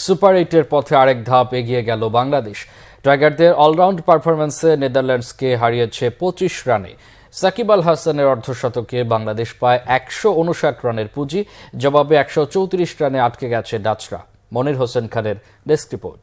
Super 8-এর পথে আরেক ধাপ এগিয়ে গেল বাংলাদেশ। টাইগারদের অলরাউন্ড পারফরম্যান্সে নেদারল্যান্ডসকে হারিয়েছে 25 রানে। সাকিব আল হাসানের অর্ধশতকে বাংলাদেশ পায় 159 রানের পুঁজি, জবাবে 134 রানে আটকে গেছে ডাচরা। মনির হোসেন খানের ডেস্ক রিপোর্ট।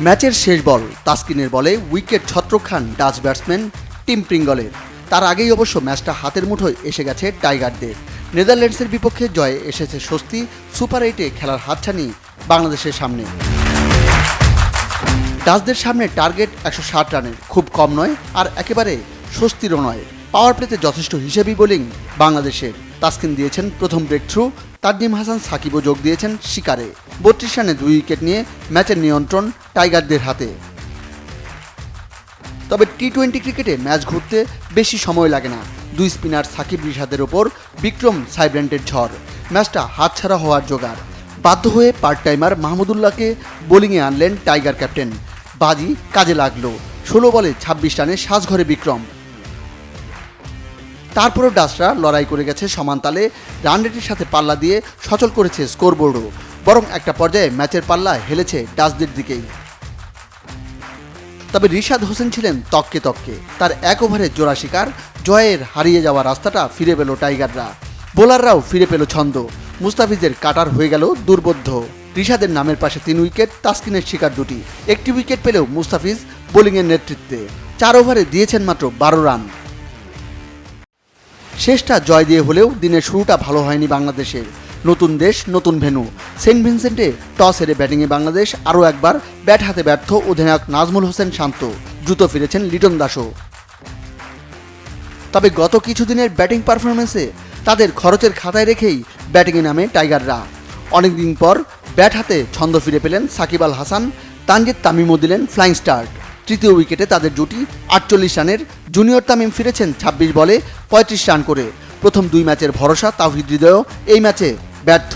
ম্যাচের শেষ বল তাসকিনের বলে উইকেট ছত্রক খান ডাচ ব্যাটসম্যান টিম প্রিঙ্গলের। তার আগেই অবশ্য ম্যাচটা হাতের মুঠোয় এসে গেছে টাইগারদের। নেদারল্যান্ডসের বিপক্ষে জয়ে এসেছে স্বস্তি। সুপার 8-এ খেলার হাতছানি বাংলাদেশের সামনে। ডাচদের সামনে টার্গেট 160 রানের, খুব কম নয় আর একেবারে স্বস্তিরও নয়। পাওয়ার প্লেতে যথেষ্ট হিসেবি বোলিং বাংলাদেশের। তাসকিন দিয়েছেন প্রথম ব্রেক থ্রু, তানজিম হাসান সাকিবও যোগ দিয়েছেন শিকারে। 32 রানে 2 উইকেট নিয়ে ম্যাচের নিয়ন্ত্রণ টাইগারদের হাতে। তবে টি-20 ক্রিকেটে ম্যাচ ঘুরতে বেশি সময় লাগে না। 2 স্পিনার সাকিব রিশাদের ওপর বিক্রম সাইব্রেন্টের ঝড়। ম্যাচটা হাতছাড়া হওয়ার জোগাড়। বাধ্য হয়ে পার্ট টাইমার মাহমুদুল্লাহকে বোলিংয়ে আনলেন টাইগার ক্যাপ্টেন। বাজি কাজে লাগলো। 16 বলে 26 রানে সাজঘরে বিক্রম। তারপরও ডাচরা লড়াই করে গেছে সমান তালে। রান রেটের সাথে পাল্লা দিয়ে সচল করেছে স্কোরবোর্ডও। বরং একটা পর্যায়ে ম্যাচের পাল্লা হেলেছে ডাচদের দিকেই। তবে রিশাদ হোসেন ছিলেন তককে তককে। তার এক ওভারে জোড়া শিকার। জয়ের হারিয়ে যাওয়া রাস্তাটা ফিরে পেল টাইগাররা। বোলাররাও ফিরে পেল ছন্দ। মুস্তাফিজের কাটার হয়ে গেল দুর্বোধ্য। রিশাদের নামের পাশে 3 উইকেট, তাসকিনের শিকার 2টি। একটি উইকেট পেলেও মুস্তাফিজ বোলিংয়ের নেতৃত্বে 4 ওভারে দিয়েছেন মাত্র 12 রান। শেষটা জয় দিয়ে হলেও দিনের শুরুটা ভালো হয়নি বাংলাদেশের। নতুন দেশ, নতুন ভেন্যু। সেন্ট ভিনসেন্টে টস হেরে ব্যাটিংয়ে বাংলাদেশ আরও একবার ব্যাট হাতে ব্যর্থ অধিনায়ক নাজমুল হোসেন শান্ত। দ্রুত ফিরেছেন লিটন দাসও। তবে গত কিছুদিনের ব্যাটিং পারফরমেন্সে তাদের খরচের খাতায় রেখেই ব্যাটিংয়ে নামে টাইগাররা। অনেকদিন পর ব্যাট হাতে ছন্দ ফিরে পেলেন সাকিব আল হাসান। তানজিদ তামিমও দিলেন ফ্লাইং স্টার্ট। তৃতীয় উইকেটে তাদের জুটি 48 রানের। জুনিয়র তামিম ফিরেছেন 26 বলে 35 রান করে। প্রথম 2 ম্যাচের ভরসা তাওহিদ হৃদয়ও এই ম্যাচে ব্যর্থ।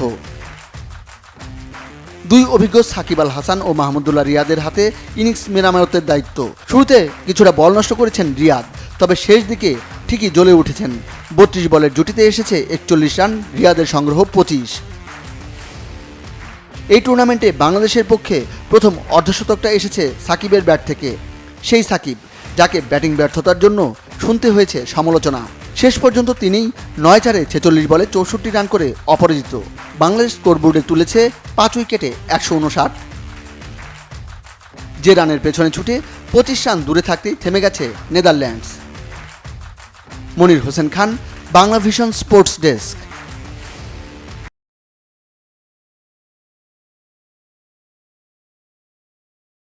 2 অভিজ্ঞ সাকিব আল হাসান ও মাহমুদুল্লাহ রিয়াদের হাতে ইনিংস মেরামতের দায়িত্ব। শুরুতে কিছুটা বল নষ্ট করেছেন রিয়াদ, তবে শেষ দিকে ঠিকই জ্বলে উঠেছেন। 32 বলের জুটিতে এসেছে 41 রান, রিয়াদের সংগ্রহ 25। এই টুর্নামেন্টে বাংলাদেশের পক্ষে প্রথম অর্ধশতকটা এসেছে সাকিবের ব্যাট থেকে। সেই সাকিব যাকে ব্যাটিং ব্যর্থতার জন্য শুনতে হয়েছে সমালোচনা। শেষ পর্যন্ত তিনিই 9 46 বলে 64 রান করে অপরাজিত। বাংলাদেশ স্কোরবোর্ডে তুলেছে 5 উইকেটে 159। যে রানের পেছনে ছুটে 25 রান দূরে থাকতেই থেমে গেছে Netherlands. Monir Hossain Khan, Bangla vision sports desk.